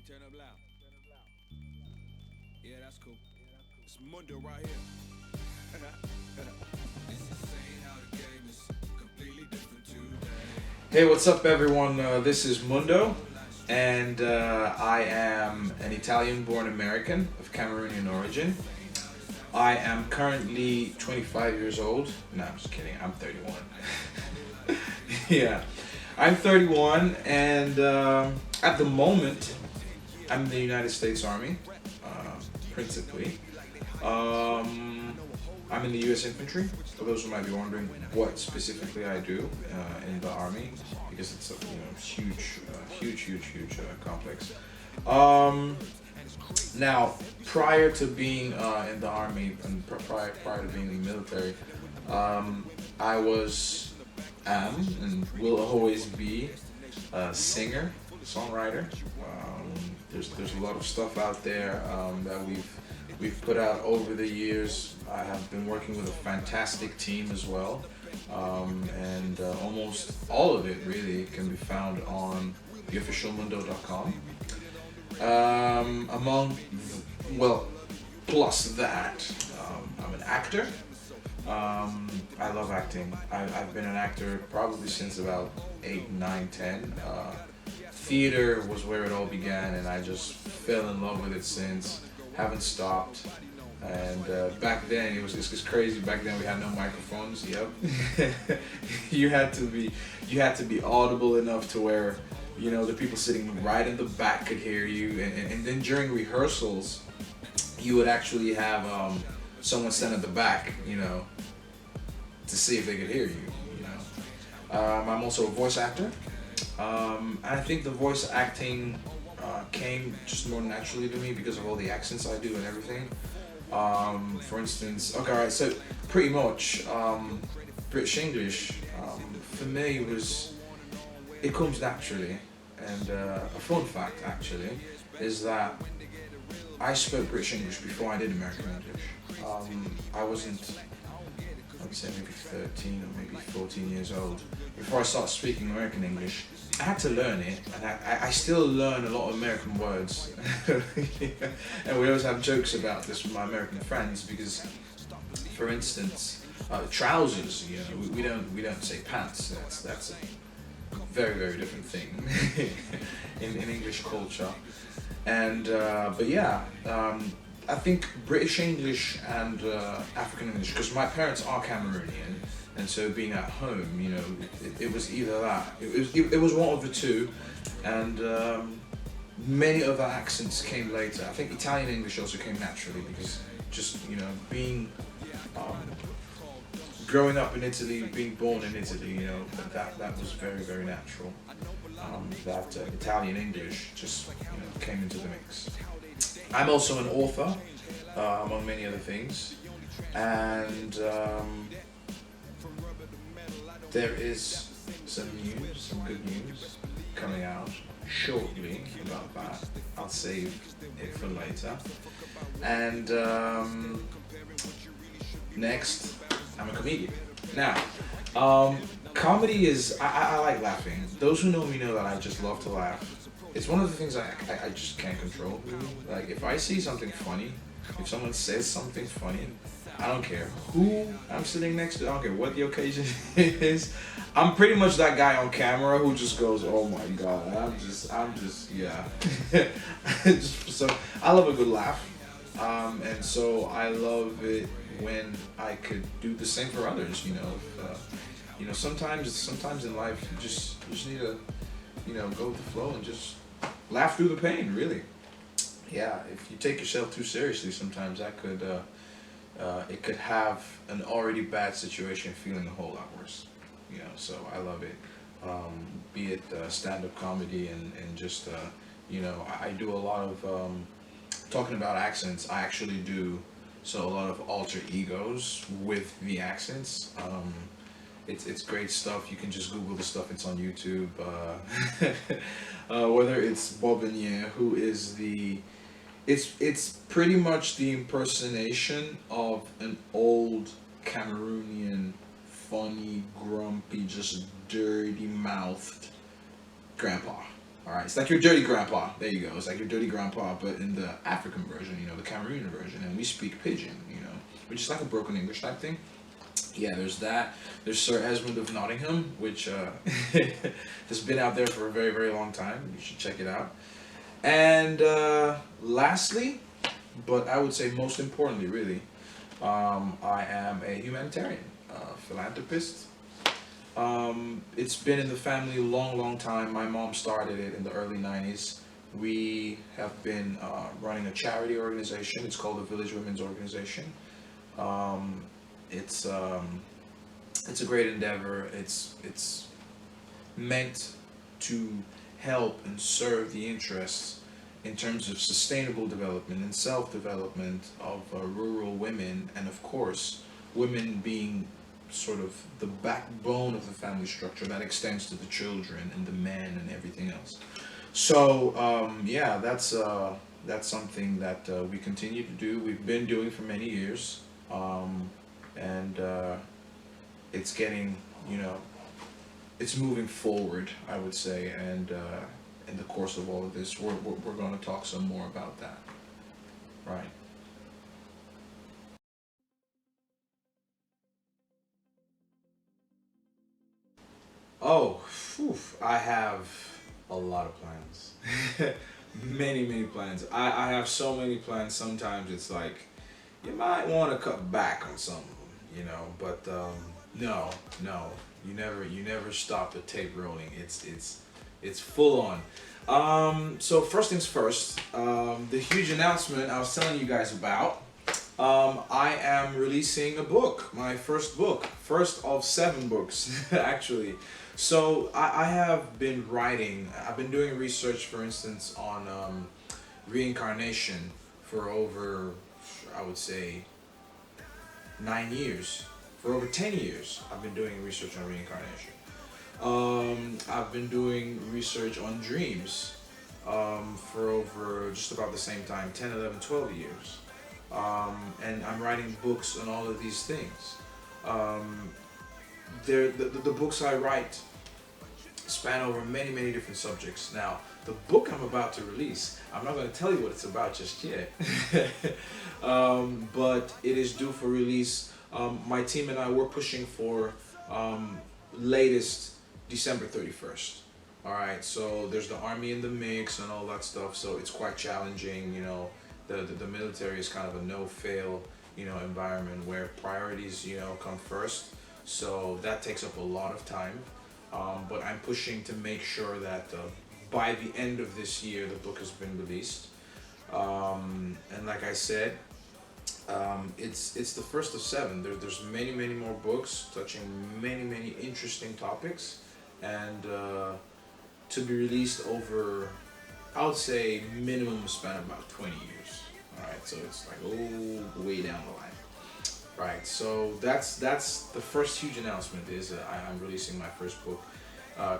Hey, turn up loud. Yeah, that's cool. It's Mundo right here. It's insane how the game is completely different today. Hey, what's up, everyone? This is Mundo, and I am an Italian born American of Cameroonian origin. I am currently 25 years old. No, I'm just kidding. I'm 31. Yeah, I'm 31, and at the moment, I'm in the United States Army, principally. Um, I'm in the U.S. Infantry. For those who might be wondering what specifically I do in the Army, because it's a huge complex. Um, Now, prior to being in the Army and prior to being in the military, I was, am, and will always be a singer, songwriter. There's a lot of stuff out there that we've put out over the years. I have been working with a fantastic team as well, and almost all of it really can be found on theofficialmundo.com. Among, well, plus that, I'm an actor. I love acting. I've been an actor probably since about 8, 9, 10. Theater was where it all began, and I just fell in love with it since. Haven't stopped. And back then it was crazy. Back then we had no microphones. Yep. You had to be audible enough to where the people sitting right in the back could hear you, and then during rehearsals you would actually have someone stand at the back, to see if they could hear you. I'm also a voice actor. I think the voice acting came just more naturally to me because of all the accents I do and everything. For instance, okay, alright, so pretty much British English for me it comes naturally. And a fun fact actually is that I spoke British English before I did American English. I wasn't, I would say maybe 13 or maybe 14 years old. Before I started speaking American English, I had to learn it, and I still learn a lot of American words. Yeah. And we always have jokes about this with my American friends because, for instance, trousers. We don't say pants. That's a very different thing in English culture. And but yeah, I think British English and African English, because my parents are Cameroonian, and so being at home, it was either that. It was one of the two, and many other accents came later. I think Italian English also came naturally because just being growing up in Italy, being born in Italy, that was very natural. That Italian English just came into the mix. I'm also an author, among many other things, and there is some good news coming out shortly about that. I'll save it for later. And next, I'm a comedian. Now, comedy is, I like laughing. Those who know me know that I just love to laugh. It's one of the things I just can't control, really. Like, if I see something funny, if someone says something funny, I don't care who I'm sitting next to, I don't care what the occasion is. I'm pretty much that guy on camera who just goes, oh my god, yeah. So, I love a good laugh. And so I love it when I could do the same for others. Sometimes in life you just need to go with the flow and just laugh through the pain. Really, yeah. If you take yourself too seriously, sometimes that could it could have an already bad situation feeling a whole lot worse. So I love it. Be it stand-up comedy and just I do a lot of talking about accents. I actually do so a lot of alter egos with the accents. It's great stuff. You can just Google the stuff. It's on YouTube. Whether it's Bobigny, who is it's pretty much the impersonation of an old Cameroonian, funny, grumpy, just dirty mouthed grandpa. All right, it's like your dirty grandpa. There you go. It's like your dirty grandpa, but in the African version, the Cameroonian version, and we speak pidgin, which is like a broken English type thing. Yeah, there's that. There's Sir Esmond of Nottingham, which has been out there for a very, very long time. You should check it out. And lastly, but I would say most importantly, really, I am a humanitarian, philanthropist. It's been in the family a long, long time. My mom started it in the early 90s. We have been running a charity organization. It's called the Village Women's Organization. Um, it's um, it's a great endeavor. It's meant to help and serve the interests in terms of sustainable development and self-development of rural women, and of course, women being sort of the backbone of the family structure that extends to the children and the men and everything else. So yeah, that's something that we continue to do. We've been doing for many years, and it's getting, you know, it's moving forward, I would say, and in the course of all of this, we're going to talk some more about that, right? Oh, phew, I have a lot of plans. Many, many plans. I have so many plans. Sometimes it's like you might want to cut back on some of them, but no, no, you never stop the tape rolling. It's full on. So first things first, the huge announcement I was telling you guys about. I am releasing a book, my first book, first of seven books, actually. So I have been writing, I've been doing research, for instance, on reincarnation for over, I would say, 9 years. For over 10 years, I've been doing research on reincarnation. I've been doing research on dreams for over just about the same time, 10, 11, 12 years. And I'm writing books on all of these things. Um, the books I write span over many, many different subjects. Now, the book I'm about to release, I'm not going to tell you what it's about just yet, but it is due for release. My team and I were pushing for latest December 31st. All right, so there's the army in the mix and all that stuff, so it's quite challenging. The military is kind of a no-fail, environment where priorities, come first. So that takes up a lot of time. But I'm pushing to make sure that by the end of this year, the book has been released. And like I said, it's the first of seven. There's many, many more books touching many, many interesting topics, and to be released over, I would say, minimum span of about 20 years. All right, so it's like way down the line. Right, so that's the first huge announcement is I'm releasing my first book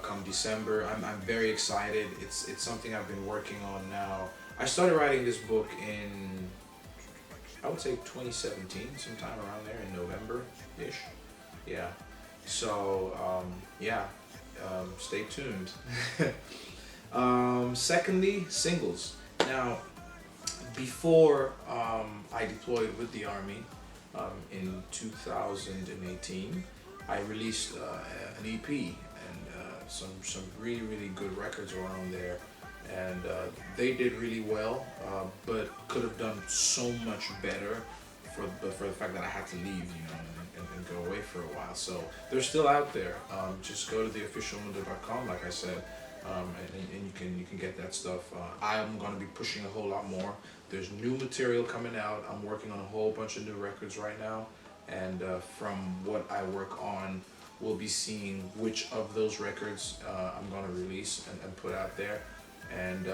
come December. I'm very excited. It's something I've been working on now. I started writing this book in, I would say, 2017, sometime around there in November-ish. Yeah. So yeah, stay tuned. Secondly, singles. Now, before I deployed with the Army in 2018, I released an EP and some really, really good records around there. And they did really well, but could have done so much better for the fact that I had to leave, and go away for a while. So they're still out there. Just go to the official Mundo.com, like I said, and you can get that stuff. I'm going to be pushing a whole lot more. There's new material coming out. I'm working on a whole bunch of new records right now, and from what I work on, we'll be seeing which of those records I'm going to release and put out there. And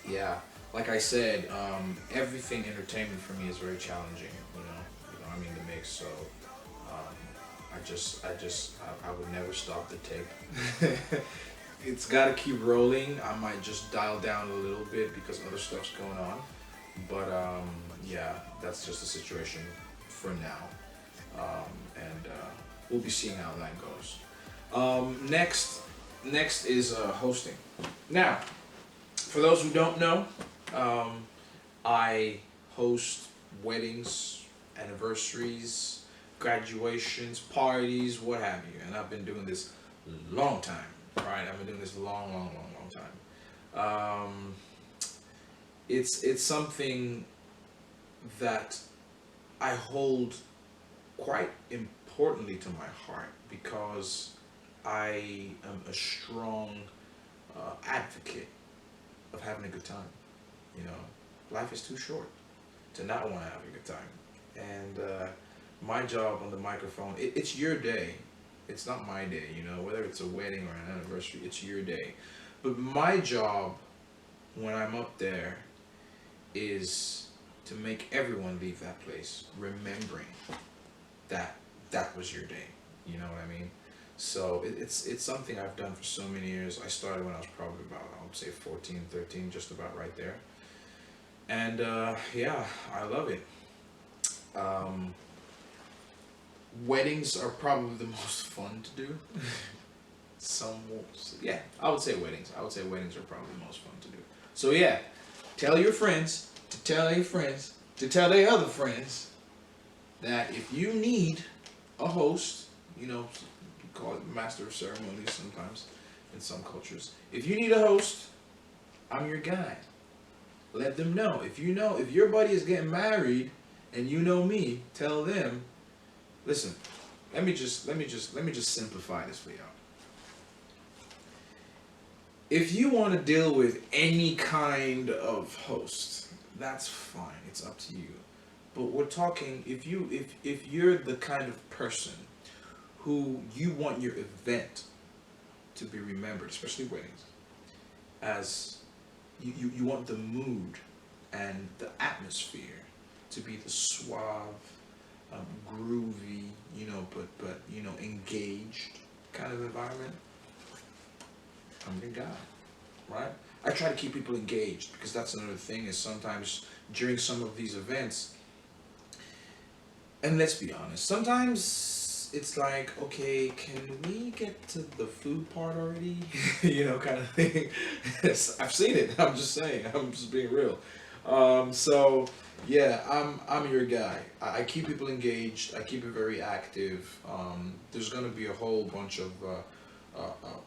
yeah, like I said, everything entertainment for me is very challenging. I'm in the mix, so I would never stop the tape. It's got to keep rolling. I might just dial down a little bit because other stuff's going on, but yeah, that's just the situation for now, and we'll be seeing how that goes. Next, next is hosting. Now, for those who don't know, um, I host weddings, anniversaries, graduations, parties, what have you, and I've been doing this long time. Right, I've been doing this long, long, long, long time. It's something that I hold quite importantly to my heart because I am a strong advocate of having a good time. You know, life is too short to not want to have a good time. And my job on the microphone, it's your day. It's not my day, you know, whether it's a wedding or an anniversary, it's your day. But my job when I'm up there is to make everyone leave that place remembering that that was your day. You know what I mean? So it's something I've done for so many years. I started when I was probably about, I would say 14, 13, just about right there. And yeah, I love it. Um, Weddings are probably the most fun to do. Some, yeah, I would say weddings. I would say weddings are probably the most fun to do. So yeah, tell your friends to tell their friends to tell their other friends that if you need a host, you know, you call it master of ceremonies sometimes in some cultures. If you need a host, I'm your guy. Let them know. If your buddy is getting married and you know me, tell them, listen, let me just simplify this for y'all. If you want to deal with any kind of host, that's fine. It's up to you. But we're talking if you're the kind of person who you want your event to be remembered, especially weddings, as you want the mood and the atmosphere to be the suave, groovy, but engaged kind of environment. I'm the guy, right? I try to keep people engaged because that's another thing. Is sometimes during some of these events, and let's be honest, sometimes it's like, okay, can we get to the food part already? Kind of thing. Yes, I've seen it. I'm just saying. I'm just being real. So yeah, I'm your guy. I keep people engaged. I keep it very active. There's gonna be a whole bunch of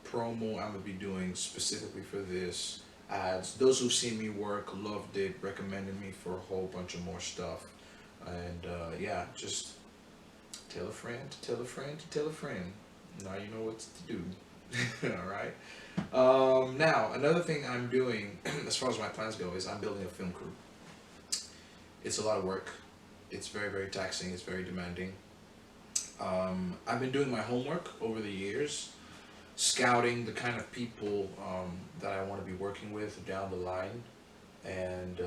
promo I'm gonna be doing specifically for this. Ads. Those who've seen me work loved it, recommended me for a whole bunch of more stuff, and yeah, just tell a friend to tell a friend to tell a friend. Now you know what to do. All right. Now another thing I'm doing, as far as my plans go, is I'm building a film crew. It's a lot of work. It's very, very taxing. It's very demanding. I've been doing my homework over the years, scouting the kind of people that I want to be working with down the line. And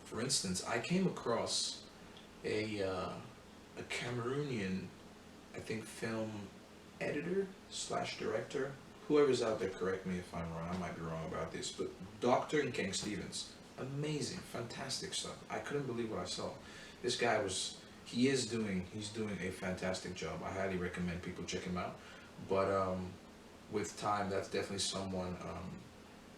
for instance, I came across a Cameroonian, I think, film editor slash director. Whoever's out there, correct me if I'm wrong. I might be wrong about this, but Doctor and King Stevens, amazing, fantastic stuff. I couldn't believe what I saw. This guy was, he's doing a fantastic job. I highly recommend people check him out. But with time, that's definitely someone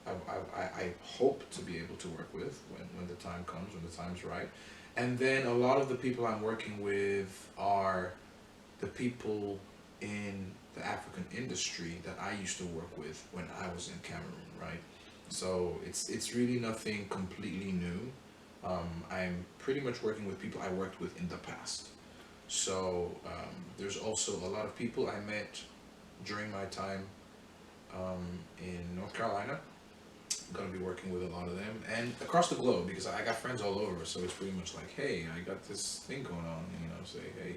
I hope to be able to work with when the time comes, when the time's right. And then a lot of the people I'm working with are the people in the African industry that I used to work with when I was in Cameroon, right? So it's really nothing completely new. I'm pretty much working with people I worked with in the past. So there's also a lot of people I met during my time in North Carolina. I'm gonna be working with a lot of them and across the globe because I got friends all over. So it's pretty much like, hey, I got this thing going on. Say, hey,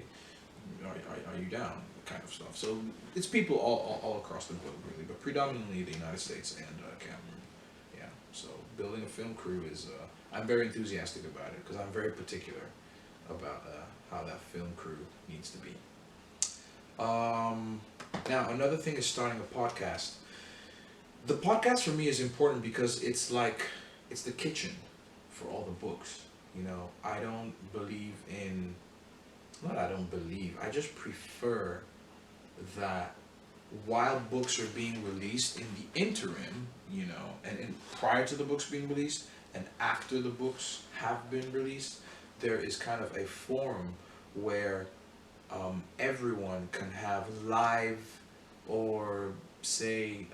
are you down? Kind of stuff. So it's people all across the globe really, but predominantly the United States and Cameroon. Yeah. So building a film crew is I'm very enthusiastic about it because I'm very particular about how that film crew needs to be. Now another thing is starting a podcast. The podcast for me is important because it's the kitchen for all the books. I don't believe in, not I don't believe, I just prefer that while books are being released in the interim, and prior to the books being released and after the books have been released, there is kind of a forum where everyone can have live or say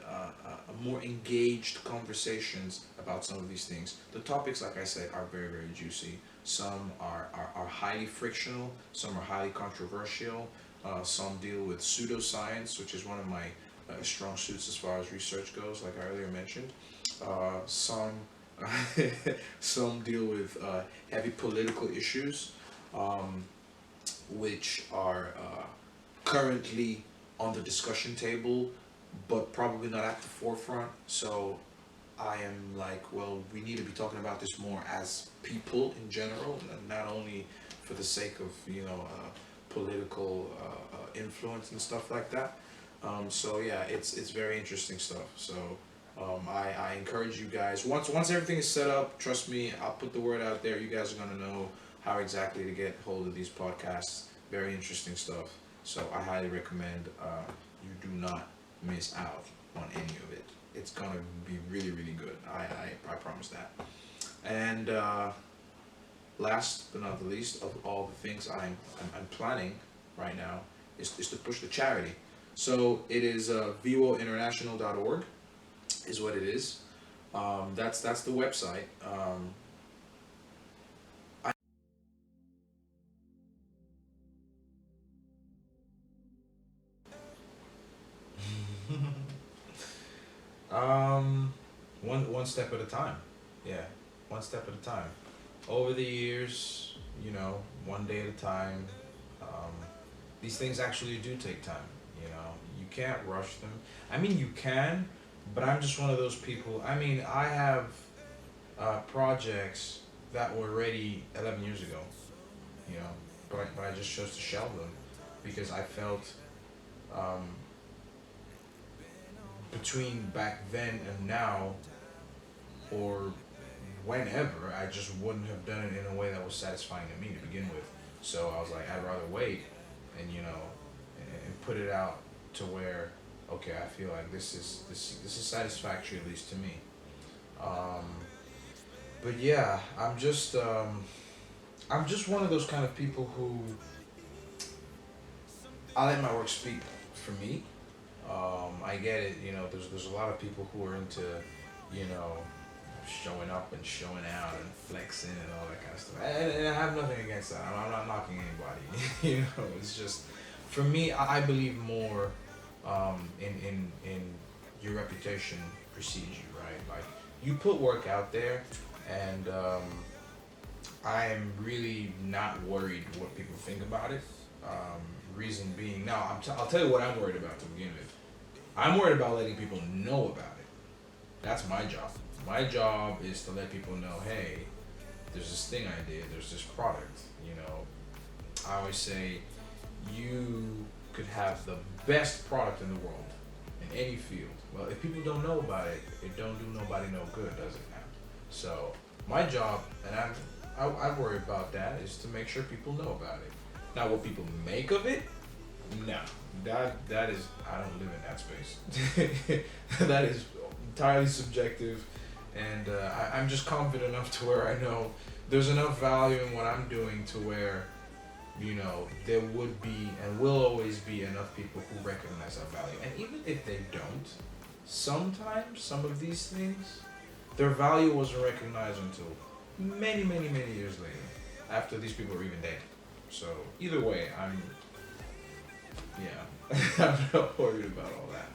more engaged conversations about some of these things. The topics, like I said, are very, very juicy. Some are highly frictional, some are highly controversial, some deal with pseudoscience, which is one of my strong suits as far as research goes, like I earlier mentioned. Some some deal with heavy political issues, which are currently on the discussion table, but probably not at the forefront. So I am like, well, we need to be talking about this more as people in general, and not only for the sake of political influence and stuff like that. So yeah, it's very interesting stuff. So I encourage you guys, once everything is set up, trust me, I'll put the word out there. You guys are gonna know how exactly to get hold of these podcasts. Very interesting stuff. So I highly recommend you do not miss out on any of it. It's gonna be really, really good. I promise that. And last but not the least, of all the things I'm planning right now is to push the charity. So it is vointernational.org is what it is. That's the website. One step at a time. Yeah, one step at a time. Over the years, one day at a time. Um, these things actually do take time. You can't rush them. I mean, you can, but I'm just one of those people. I mean, I have projects that were ready 11 years ago. You know, but I just chose to shelve them because I felt um, between back then and now, or whenever, I just wouldn't have done it in a way that was satisfying to me to begin with. So I was like, I'd rather wait and and put it out to where, okay, I feel like this is satisfactory, at least to me. Um, but yeah, I'm just one of those kind of people who I let my work speak for me. I get it. There's a lot of people who are into, you know, showing up and showing out and flexing and all that kind of stuff. And I have nothing against that. I'm not knocking anybody. It's just for me. I believe more in your reputation precedes you, right? Like you put work out there, and I am really not worried what people think about it. Reason being, now I'll tell you what I'm worried about to begin with. I'm worried about letting people know about it. That's my job. My job is to let people know, hey, there's this thing I did, there's this product. I always say, you could have the best product in the world in any field. Well, if people don't know about it, it don't do nobody no good, does it now? So my job, and I worry about that, is to make sure people know about it. Now, what people make of it, no, that is, I don't live in that space. That is entirely subjective, and I'm just confident enough to where I know there's enough value in what I'm doing to where there would be and will always be enough people who recognize that value. And even if they don't, sometimes some of these things, their value wasn't recognized until many, many, many years later, after these people are even dead. So either way, I'm not worried about all that.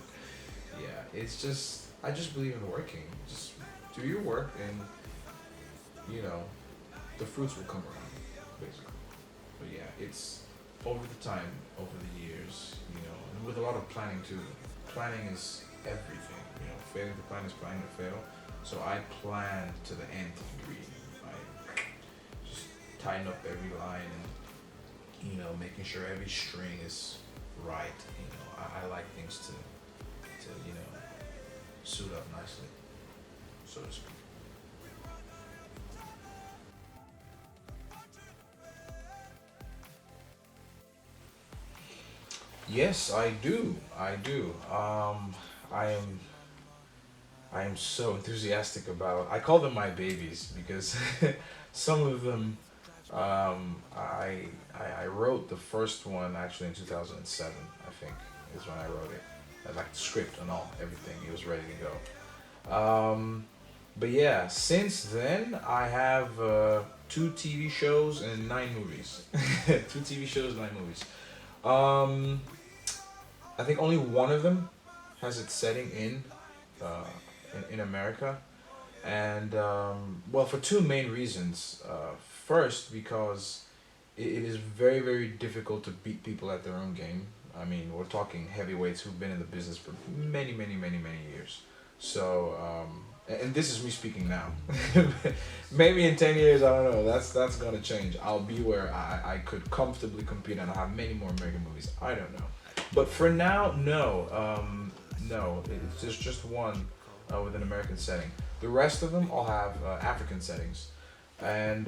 Yeah, it's just, I just believe in working. Just do your work, and the fruits will come around, basically. But yeah, it's over the time, over the years, and with a lot of planning too. Planning is everything. Failing to plan is planning to fail. So I plan to the nth degree. I just tighten up every line and making sure every string is right. I like things to suit up nicely, so to speak. Yes, I do. I do. I am I am so enthusiastic about. I call them my babies because some of them. I wrote the first one actually in 2007. I think is when I wrote it. Like the script and all, everything. It was ready to go. But yeah, since then I have two TV shows and nine movies. Two TV shows, nine movies. Um, I think only one of them has its setting uh, in America, and well, for two main reasons. First, because it is very very difficult to beat people at their own game. I mean, we're talking heavyweights who've been in the business for many years. So, and this is me speaking now. Maybe in 10 years, I don't know. That's gonna change. I'll be where I could comfortably compete, and I'll have many more American movies. I don't know, but for now, no, no. It's just one with an American setting. The rest of them all have African settings, and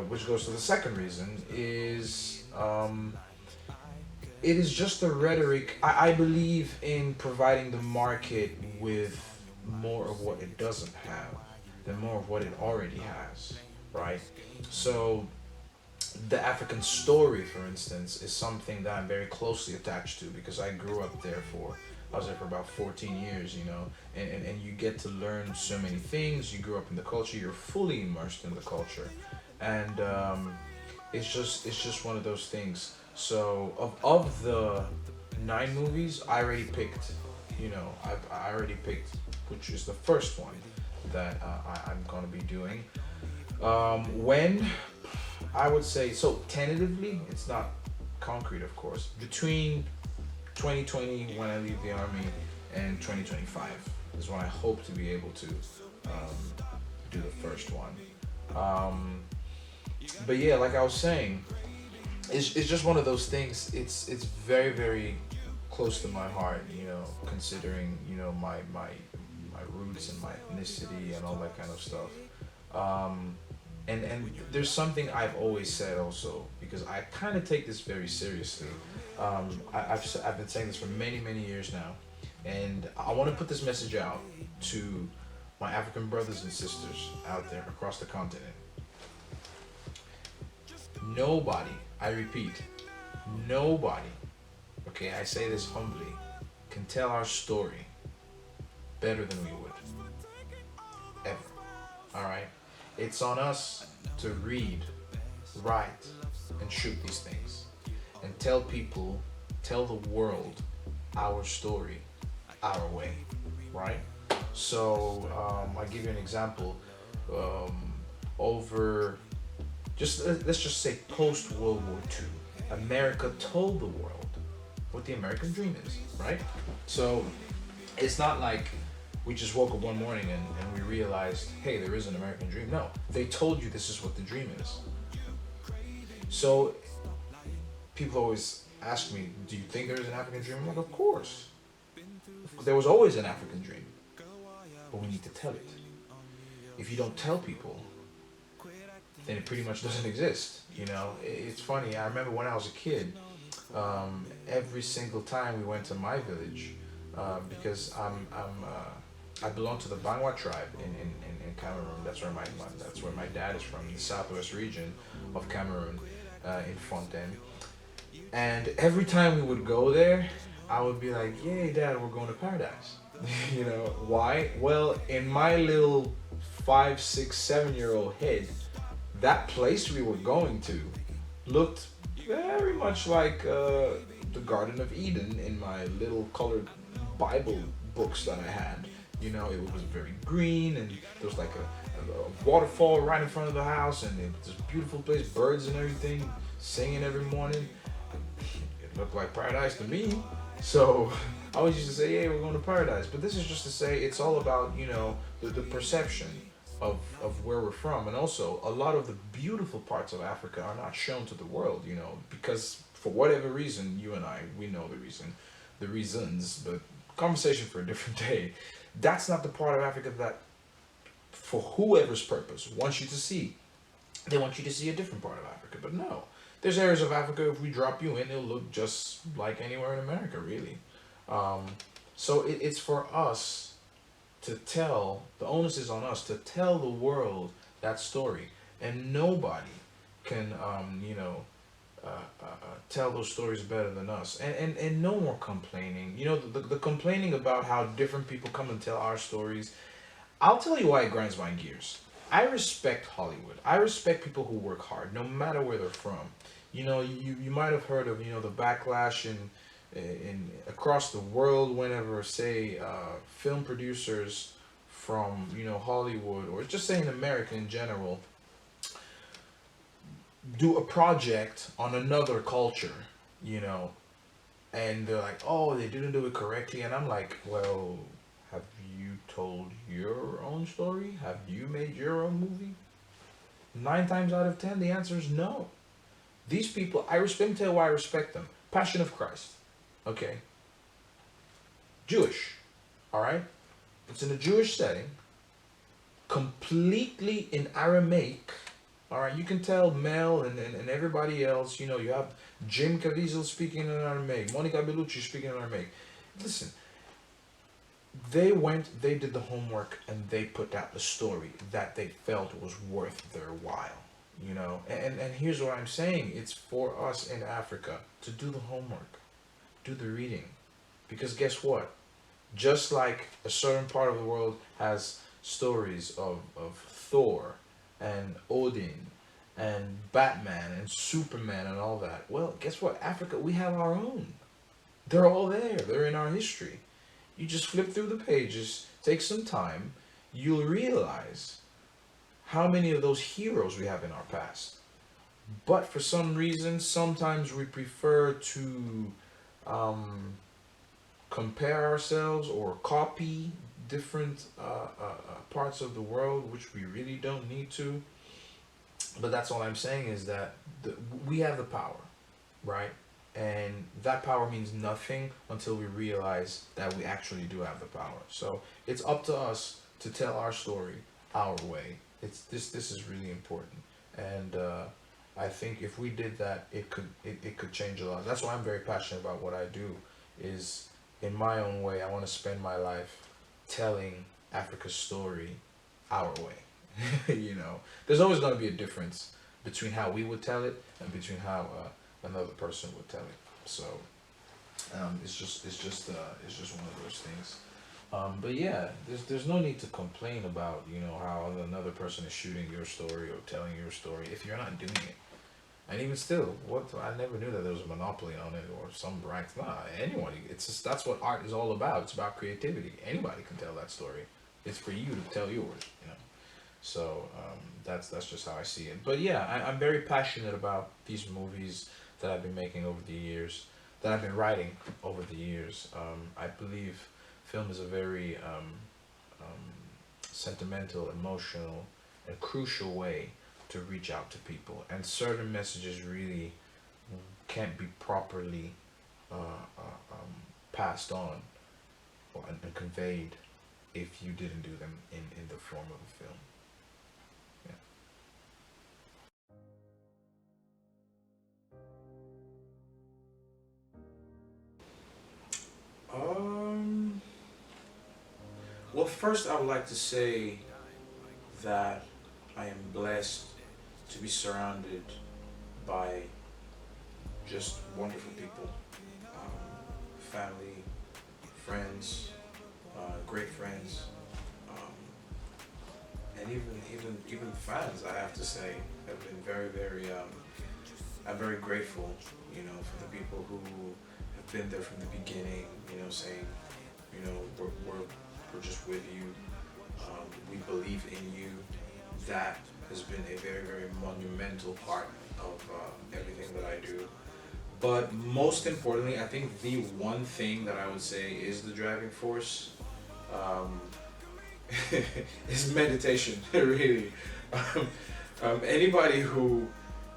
which goes to the second reason is it is just the rhetoric. I believe in providing the market with more of what it doesn't have than more of what it already has, right? So the African story, for instance, is something that I'm very closely attached to because I grew up there for. I was there for about 14 years, you know, and you get to learn so many things. You grew up in the culture, you're fully immersed in the culture. And it's just one of those things. So of the nine movies, I already picked, I already picked which is the first one that I'm gonna be doing. When I would say so tentatively, it's not concrete, of course. Between 2020 when I leave the army and 2025 is when I hope to be able to do the first one. Um, but yeah, like I was saying, it's just one of those things. It's very very close to my heart, considering my roots and my ethnicity and all that kind of stuff. Um, and there's something I've always said also because I kind of take this very seriously. I've been saying this for many years now, and I want to put this message out to my African brothers and sisters out there across the continent. Nobody, I repeat, nobody, okay, I say this humbly, can tell our story better than we would, ever. All right? It's on us to read, write, and shoot these things and tell people, tell the world our story, our way, right? So I'll give you an example. Over just let's just say post World War II, America told the world what the American dream is, right? So it's not like we just woke up one morning and we realized, hey, there is an American dream. No, they told you this is what the dream is. So people always ask me, do you think there is an African dream? I'm like, of course. There was always an African dream, but we need to tell it. If you don't tell people, then it pretty much doesn't exist. It's funny. I remember when I was a kid, every single time we went to my village, because I belong to the Bangwa tribe in Cameroon. That's where my dad is from, the southwest region of Cameroon, in Fontaine. And every time we would go there, I would be like, "Yay, Dad, we're going to paradise." Why? Well, in my little 5, 6, 7-year-old head, that place we were going to looked very much like the Garden of Eden in my little colored Bible books that I had. It was very green, and there was like a waterfall right in front of the house, and it was this beautiful place, birds and everything, singing every morning. It looked like paradise to me. So I always used to say, "Hey, we're going to paradise." But this is just to say it's all about the perception of where we're from, and also a lot of the beautiful parts of Africa are not shown to the world. Because for whatever reason, you and I, we know the reasons, but conversation for a different day. That's not the part of Africa that, for whoever's purpose, wants you to see. They want you to see a different part of Africa, but no. There's areas of Africa, if we drop you in, it'll look just like anywhere in America, really. Um, so it's for us to tell, the onus is on us to tell the world that story. And nobody can, tell those stories better than us. And no more complaining. The complaining about how different people come and tell our stories. I'll tell you why it grinds my gears. I respect Hollywood. I respect people who work hard, no matter where they're from. You might have heard of the backlash in across the world whenever, say, film producers from Hollywood, or just saying America in general, do a project on another culture, you know, and they're like, oh, they didn't do it correctly, and I'm like, well, have you told your own story? Have you made your own movie? 9 times out of 10, the answer is no. These people, I respect. Let me tell you why I respect them. Passion of Christ, okay, Jewish, all right. It's in a Jewish setting, completely in Aramaic. All right, you can tell Mel and everybody else. You have Jim Caviezel speaking in Aramaic, Monica Bellucci speaking in Aramaic. Listen, they did the homework, and they put out the story that they felt was worth their while. And here's what I'm saying: it's for us in Africa to do the homework, do the reading, because guess what? Just like a certain part of the world has stories of Thor and Odin and Batman and Superman and all that. Well, guess what? Africa, we have our own. They're all there. They're in our history. You just flip through the pages, take some time, you'll realize how many of those heroes we have in our past. But for some reason, sometimes we prefer to um, compare ourselves or copy different parts of the world, which we really don't need to. But that's all I'm saying is that we have the power, right? And that power means nothing until we realize that we actually do have the power. So it's up to us to tell our story our way. This is really important, and I think if we did that, it could change a lot. That's why I'm very passionate about what I do. Is in my own way, I want to spend my life telling Africa's story our way. There's always going to be a difference between how we would tell it and between how another person would tell it. So it's just one of those things. But yeah, there's no need to complain about how another person is shooting your story or telling your story if you're not doing it. And even still, what I never knew that there was a monopoly on it or some rights. Nah, anyone. It's just that's what art is all about. It's about creativity. Anybody can tell that story. It's for you to tell yours. So that's just how I see it. But yeah, I'm very passionate about these movies that I've been making over the years, that I've been writing over the years. I believe film is a very sentimental, emotional, and crucial way to reach out to people. And certain messages really can't be properly passed on and conveyed if you didn't do them in the form of a film. Yeah. Well, first I would like to say that I am blessed to be surrounded by just wonderful people, family, friends, great friends, um, and even fans. I have to say, have been very very. I'm very grateful, for the people who have been there from the beginning. Saying, we're just with you. We believe in you. That has been a very, very monumental part of everything that I do. But most importantly, I think the one thing that I would say is the driving force um, is meditation, really. Anybody who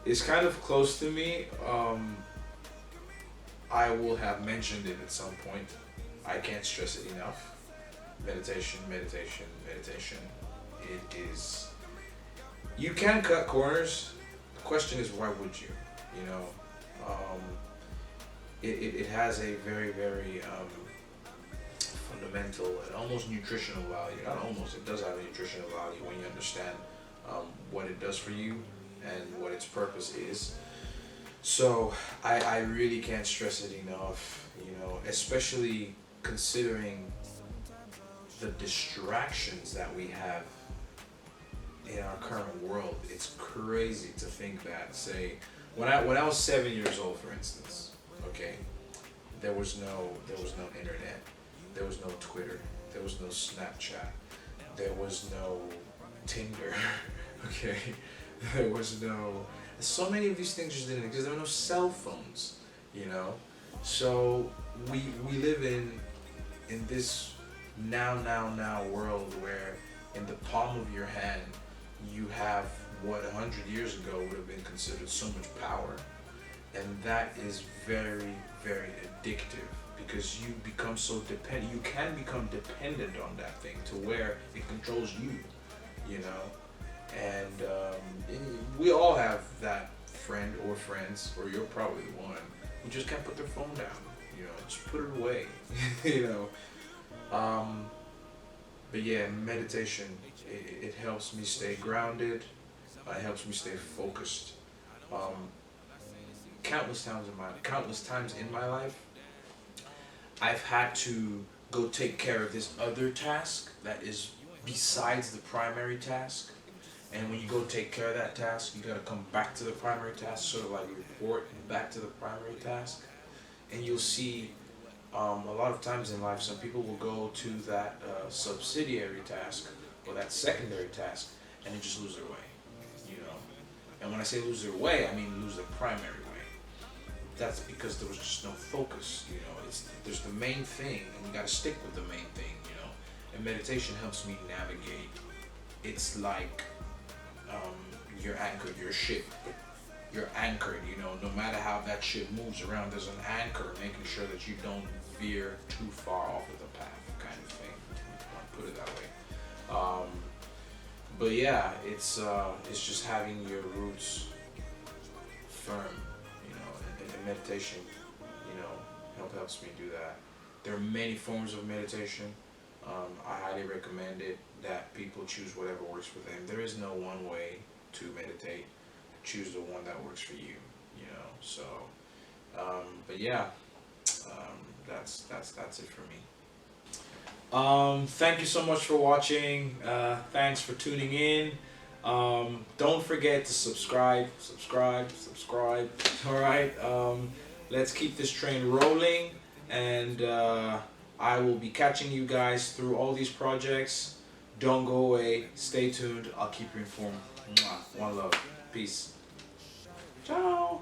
is kind of close to me, I will have mentioned it at some point. I can't stress it enough. Meditation, meditation, meditation. It is. You can cut corners. The question is, why would you? You know, um, it has a very, very fundamental and almost nutritional value. Not almost, it does have a nutritional value when you understand what it does for you and what its purpose is. So I really can't stress it enough, you know, especially considering the distractions that we have in our current world. It's crazy to think that, say, when I was 7 years old, for instance, okay, there was no internet, there was no Twitter, there was no Snapchat, there was no Tinder, okay, there was no, so many of these things just didn't exist. There were no cell phones, you know. So we live in this now world where in the palm of your hand you have what 100 years ago would have been considered so much power, and that is very, very addictive because you become so dependent. You can become dependent on that thing to where it controls you, you know. And we all have that friend or friends, or you're probably the one who just can't put their phone down. You know, just put it away. You know. But yeah, meditation, it helps me stay grounded. It helps me stay focused. Um, countless times in my life, I've had to go take care of this other task that is besides the primary task. And when you go take care of that task, you gotta come back to the primary task, sort of like report back to the primary task. And you'll see a lot of times in life, some people will go to that subsidiary task or that secondary task, and they just lose their way, you know. And when I say lose their way, I mean lose their primary way. That's because there was just no focus, you know. There's the main thing, and you gotta stick with the main thing, you know. And meditation helps me navigate. It's like you're anchored, your ship. You're anchored, you know, no matter how that ship moves around, there's an anchor making sure that you don't veer too far off of the path, kind of thing. I'll put it that way. But yeah, it's just having your roots firm, you know, and meditation, you know, helps me do that. There are many forms of meditation. I highly recommend it that people choose whatever works for them. There is no one way to meditate. Choose the one that works for you, you know. So, but yeah, that's it for me. Thank you so much for watching. Thanks for tuning in. Don't forget to subscribe. All right. Let's keep this train rolling, and I will be catching you guys through all these projects. Don't go away. Stay tuned. I'll keep you informed. Mwah. One love. Peace. Ciao.